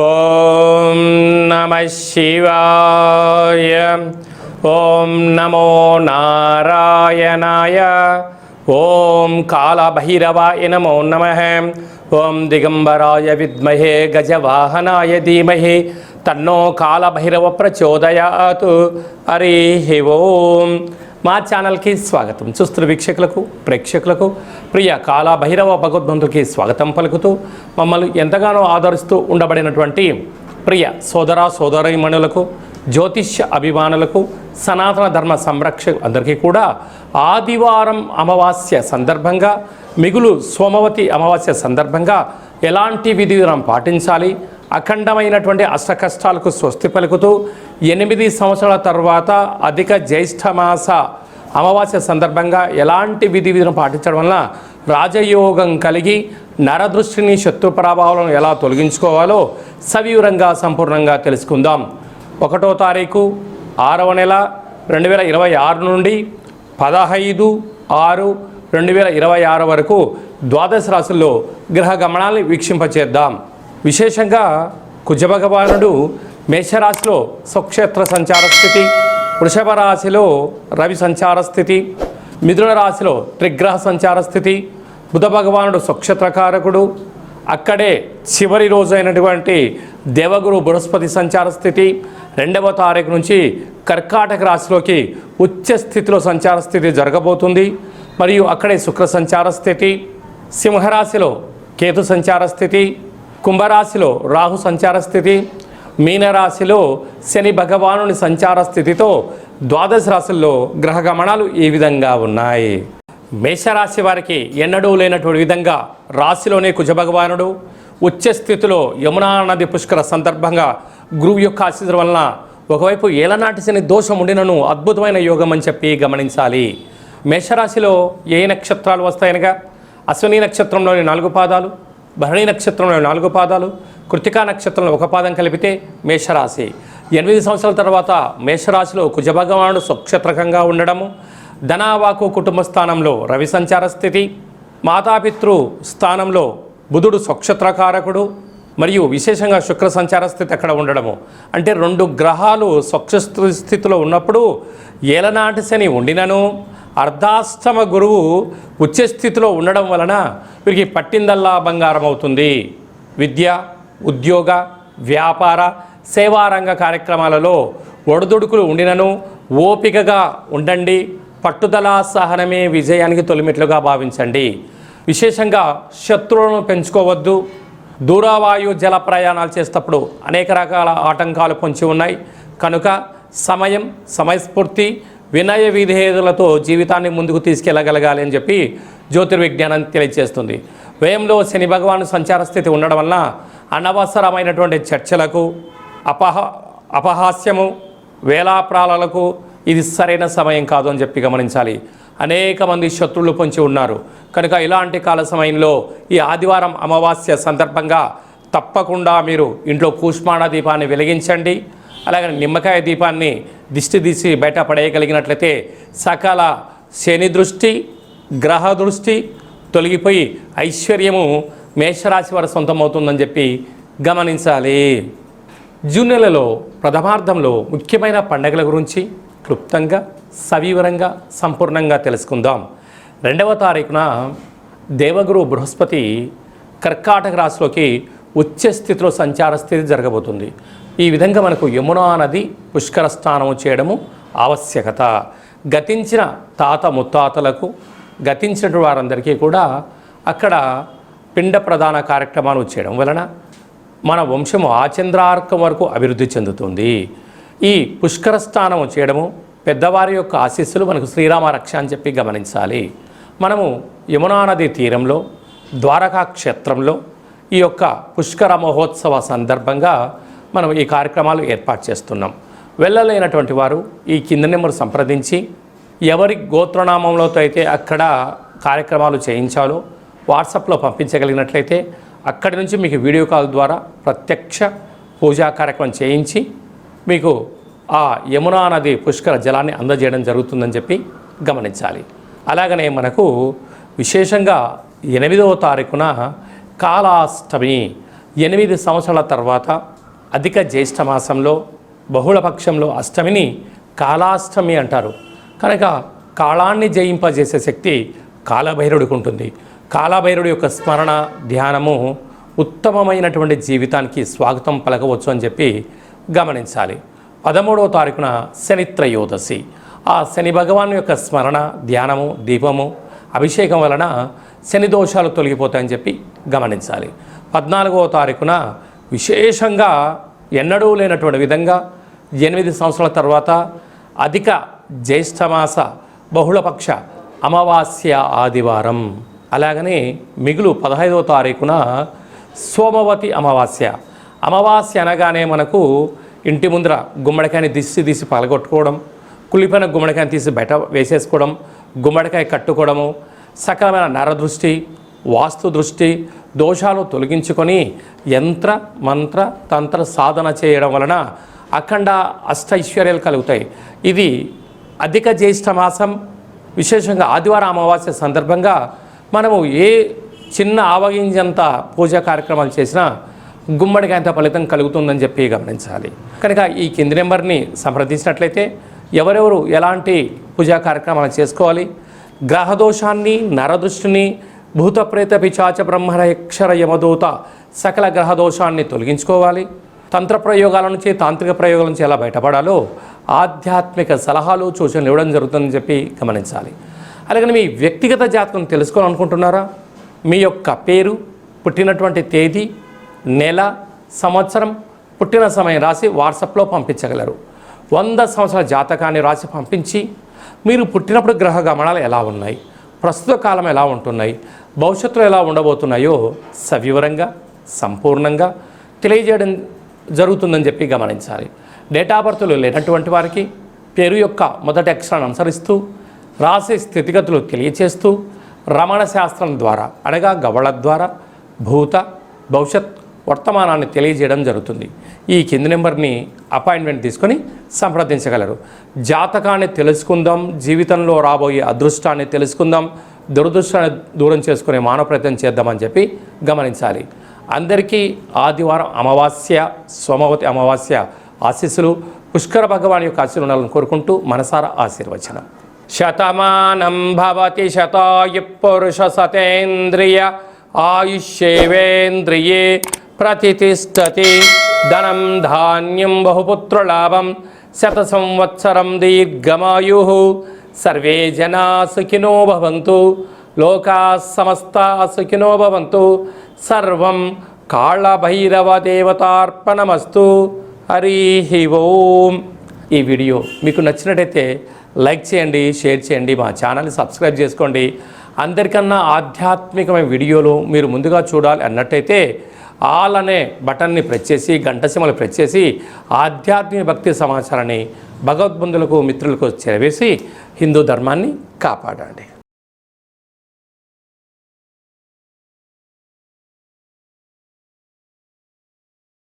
ఓం నమః శివాయ. ఓం నమో నారాయణాయ. ఓం కాళభైరవాయ నమో నమః. ఓం దిగంబరాయ విద్మహే గజవాహనాయ ధీమహి తన్నో కాళభైరవ ప్రచోదయాత్. హరి ఓం. మా ఛానల్కి స్వాగతం. చూస్తున్న వీక్షకులకు ప్రేక్షకులకు ప్రియ కాళభైరవ భగవద్బంధుకి స్వాగతం పలుకుతూ మమ్మల్ని ఎంతగానో ఆదరిస్తూ ఉండబడినటువంటి ప్రియ సోదర సోదరీమణులకు, జ్యోతిష్య అభిమానులకు, సనాతన ధర్మ సంరక్షకు అందరికీ కూడా ఆదివారం అమావాస్య సందర్భంగా, మిగులు సోమవతి అమావాస్య సందర్భంగా ఎలాంటి విధి విధానం పాటించాలి, అఖండమైనటువంటి అష్ట కష్టాలకు స్వస్తి పలుకుతూ 8 సంవత్సరాల తర్వాత అధిక జ్యేష్ఠమాస అమావాస్య సందర్భంగా ఎలాంటి విధి విధానం పాటించడం వలన రాజయోగం కలిగి నరదృష్టిని, శత్రు ప్రభావాలను ఎలా తొలగించుకోవాలో సవివరంగా సంపూర్ణంగా తెలుసుకుందాం. 1వ తారీఖు 6వ నెల 2026 నుండి 15/6/2026 వరకు ద్వాదశ రాశుల్లో గ్రహ గమనాన్ని వీక్షింపచేద్దాం. విశేషంగా కుజభగవానుడు మేషరాశిలో స్వక్షేత్ర సంచార స్థితి, వృషభ రాశిలో రవి సంచార స్థితి, మిథున రాశిలో త్రిగ్రహ సంచార స్థితి, బుధ భగవానుడు స్వక్షేత్రకారకుడు, అక్కడే చివరి రోజు అయినటువంటి దేవగురు బృహస్పతి సంచార స్థితి, 2వ తారీఖు నుంచి కర్కాటక రాశిలోకి ఉచ్చ స్థితిలో సంచార స్థితి జరగబోతుంది. మరియు అక్కడే శుక్ర సంచార స్థితి, సింహరాశిలో కేతు సంచార స్థితి, కుంభరాశిలో రాహు సంచార స్థితి, మీనరాశిలో శని భగవానుని సంచార స్థితితో ద్వాదశ రాశుల్లో గ్రహ గమనాలు ఈ విధంగా ఉన్నాయి. మేషరాశి వారికి ఎన్నడూ లేనటువంటి విధంగా రాశిలోనే కుజభగవానుడు ఉచ్చ స్థితిలో యమునా నది పుష్కర సందర్భంగా గురువు యొక్క ఆశీస్సుల వలన ఒకవైపు ఏలనాటి శని దోషం ఉండినను అద్భుతమైన యోగం అని చెప్పి గమనించాలి. మేషరాశిలో ఏ నక్షత్రాలు వస్తాయనగా అశ్విని నక్షత్రంలోని 4 పాదాలు, భరణి నక్షత్రంలో 4 పాదాలు, కృతికా నక్షత్రంలో 1 పాదం కలిపితే మేషరాశి. 8 సంవత్సరాల తర్వాత మేషరాశిలో కుజభగవానుడు స్వక్షేత్రకంగా ఉండడము, ధనావాకు కుటుంబ స్థానంలో రవి సంచార స్థితి, మాతాపితృ స్థానంలో బుధుడు స్వక్షేత్రకారకుడు, మరియు విశేషంగా శుక్ర సంచార స్థితి అక్కడ ఉండడము. అంటే 2 గ్రహాలు స్వక్షేత్ర స్థితిలో ఉన్నప్పుడు ఏలనాటి శని ఉండినను అర్ధాష్టమ గురువు ఉచ్చస్థితిలో ఉండడం వలన వీరికి పట్టిందల్లా బంగారం అవుతుంది. విద్య, ఉద్యోగ, వ్యాపార, సేవారంగ కార్యక్రమాలలో ఒడిదుడుకులు ఉండినను ఓపికగా ఉండండి. పట్టుదల, సహనమే విజయానికి తొలిమెట్లుగా భావించండి. విశేషంగా శత్రువులను పెంచుకోవద్దు. దూరవాయు జల ప్రయాణాలు చేసేటప్పుడు అనేక రకాల ఆటంకాలు పొంచి ఉన్నాయి కనుక సమయస్ఫూర్తి, వినయ విధేయతలతో జీవితాన్ని ముందుకు తీసుకెళ్ళగలగాలి అని చెప్పి జ్యోతిర్విజ్ఞానం తెలియజేస్తుంది. వ్యయంలో శని భగవాను సంచార స్థితి ఉండడం వలన అనవసరమైనటువంటి చర్చలకు, అపహాస్యము, వేలాప్రాలకు ఇది సరైన సమయం కాదు అని చెప్పి గమనించాలి. అనేక మంది శత్రువులు పొంచి ఉన్నారు కనుక ఇలాంటి కాల సమయంలో ఈ ఆదివారం అమావాస్య సందర్భంగా తప్పకుండా మీరు ఇంట్లో కూష్మాణ దీపాన్ని వెలిగించండి. అలాగే నిమ్మకాయ దీపాన్ని దిష్టి తీసి బయట పడేయగలిగినట్లయితే సకల శని దృష్టి, గ్రహ దృష్టి తొలగిపోయి ఐశ్వర్యము మేషరాశి వారి సొంతమవుతుందని చెప్పి గమనించాలి. జూన్ నెలలో ప్రథమార్థంలో ముఖ్యమైన పండుగల గురించి క్లుప్తంగా, సవివరంగా, సంపూర్ణంగా తెలుసుకుందాం. 2వ తారీఖున దేవగురు బృహస్పతి కర్కాటక రాశిలోకి ఉచ్చ స్థితిలో సంచార స్థితి జరగబోతుంది. ఈ విధంగా మనకు యమునా నది పుష్కర స్నానము చేయడము ఆవశ్యకత. గతించిన తాత ముత్తాతలకు, గతించిన వారందరికీ కూడా అక్కడ పిండ ప్రధాన కార్యక్రమాలు చేయడం వలన మన వంశము ఆచంద్రార్కం వరకు అభివృద్ధి చెందుతుంది. ఈ పుష్కర స్నానము చేయడము, పెద్దవారి యొక్క ఆశీస్సులు మనకు శ్రీరామ రక్ష అని చెప్పి గమనించాలి. మనము యమునా నది తీరంలో ద్వారకా క్షేత్రంలో ఈ యొక్క పుష్కర మహోత్సవ సందర్భంగా మనం ఈ కార్యక్రమాలు ఏర్పాటు చేస్తున్నాం. వెళ్ళలేనటువంటి వారు ఈ కింద నెంబర్ సంప్రదించి ఎవరి గోత్రనామంలో అయితే అక్కడ కార్యక్రమాలు చేయించాలో వాట్సాప్లో పంపించగలిగినట్లయితే అక్కడి నుంచి మీకు వీడియో కాల్ ద్వారా ప్రత్యక్ష పూజా కార్యక్రమం చేయించి మీకు ఆ యమునా నది పుష్కర జలాన్ని అందజేయడం జరుగుతుందని చెప్పి గమనించాలి. అలాగనే మనకు విశేషంగా 8వ తారీఖున కాళాష్టమి, 8 సంవత్సరాల తర్వాత అధిక జ్యేష్ఠ మాసంలో బహుళపక్షంలో అష్టమిని కాళాష్టమి అంటారు. కనుక కాళాన్ని జయింపజేసే శక్తి కాలభైరవుడికి ఉంటుంది. కాలభైరవుడి యొక్క స్మరణ ధ్యానము ఉత్తమమైనటువంటి జీవితానికి స్వాగతం పలకవచ్చు అని చెప్పి గమనించాలి. 13వ తారీఖున శని త్రయోదశి. ఆ శని భగవాన్ యొక్క స్మరణ ధ్యానము దీపము అభిషేకం వలన శని దోషాలు తొలగిపోతాయని చెప్పి గమనించాలి. 14వ తారీఖున విశేషంగా ఎన్నడూ లేనటువంటి విధంగా 8 సంవత్సరాల తర్వాత అధిక జ్యేష్ఠమాస బహుళపక్ష అమావాస్య ఆదివారం. అలాగనే మిగులు 15వ తారీఖున సోమవతి అమావాస్య. అమావాస్య అనగానే మనకు ఇంటి ముందర గుమ్మడికాయని తీసి పలగొట్టుకోవడం, కుళ్ళిపోయిన గుమ్మడికాయని తీసి బయట వేసేసుకోవడం, గుమ్మడికాయ కట్టుకోవడము, సకలమైన నరదృష్టి వాస్తు దృష్టి దోషాలు తొలగించుకొని యంత్ర మంత్ర తంత్ర సాధన చేయడం వలన అఖండ అష్టైశ్వర్యాలు కలుగుతాయి. ఇది అధిక జ్యేష్ఠ మాసం విశేషంగా ఆదివారం అమావాస్య సందర్భంగా మనము ఏ చిన్న ఆవగింజంత పూజా కార్యక్రమాలు చేసినా గుమ్మడికాయంత ఫలితం కలుగుతుందని చెప్పి గమనించాలి. కనుక ఈ కింది నెంబర్ని సంప్రదించినట్లయితే ఎవరెవరు ఎలాంటి పూజా కార్యక్రమాలు చేసుకోవాలి, గ్రహదోషాన్ని నరదృష్టిని భూత ప్రేత పిచాచ బ్రహ్మర యక్షర యమదూత సకల గ్రహదోషాన్ని తొలగించుకోవాలి, తంత్ర ప్రయోగాల నుంచి తాంత్రిక ప్రయోగాల నుంచి ఎలా బయటపడాలో ఆధ్యాత్మిక సలహాలు సూచనలు ఇవ్వడం జరుగుతుందని చెప్పి గమనించాలి. అలాగని మీ వ్యక్తిగత జాతకం తెలుసుకోవాలనుకుంటున్నారా? మీ యొక్క పేరు, పుట్టినటువంటి తేదీ, నెల, సంవత్సరం, పుట్టిన సమయం రాసి వాట్సాప్లో పంపించగలరు. 100 సంవత్సరాల జాతకాన్ని రాసి పంపించి మీరు పుట్టినప్పుడు గ్రహ గమనాలు ఎలా ఉన్నాయి, ప్రస్తుత కాలం ఎలా ఉంటున్నాయి, భవిష్యత్తులో ఎలా ఉండబోతున్నాయో సవివరంగా సంపూర్ణంగా తెలియజేయడం జరుగుతుందని చెప్పి గమనించాలి. డేట్ ఆఫ్ బర్త్లు లేనటువంటి వారికి పేరు యొక్క మొదటి అక్షరాన్ని అనుసరిస్తూ రాశి స్థితిగతులు తెలియచేస్తూ రమణ శాస్త్రం ద్వారా అనగా గవళ ద్వారా భూత భవిష్యత్ వర్తమానాన్ని తెలియజేయడం జరుగుతుంది. ఈ కింది నెంబర్ని అపాయింట్మెంట్ తీసుకొని సంప్రదించగలరు. జాతకాన్ని తెలుసుకుందాం, జీవితంలో రాబోయే అదృష్టాన్ని తెలుసుకుందాం, దురదృష్టాన్ని దూరం చేసుకునే మానవ ప్రయత్నం చేద్దామని చెప్పి గమనించాలి. అందరికీ ఆదివారం అమావాస్య సోమవతి అమావాస్య ఆశీస్సులు పుష్కర భగవాన్ యొక్క ఆశీర్వాదాలను కోరుకుంటూ మనసారా ఆశీర్వచనం. శతమానం భవతి శతాయు పురుష సతేంద్రియ ఆయుష్యేవేంద్రియే ప్రతిష్టతి ధనం ధాన్యం బహుపుత్రలాభం శత సంవత్సరం దీర్ఘమాయు సర్వే జనా సుఖినో భవంతు లోకా సమస్తా సుఖినో భవంతు సర్వం కాళభైరవ దేవతార్పణమస్తు. హరి ఓం. ఈ వీడియో మీకు నచ్చినట్టయితే లైక్ చేయండి, షేర్ చేయండి, మా ఛానల్ని సబ్స్క్రైబ్ చేసుకోండి. అందరికన్నా ఆధ్యాత్మికమైన వీడియోలు మీరు ముందుగా చూడాలి అన్నట్టయితే ఆల్ అనే బటన్ని ప్రెస్ చేసి గంట సింబల్ ప్రెస్ చేసి ఆధ్యాత్మిక భక్తి సమాచారాన్ని భగవద్బంధులకు మిత్రులకు చేరవేసి హిందూ ధర్మాన్ని కాపాడండి.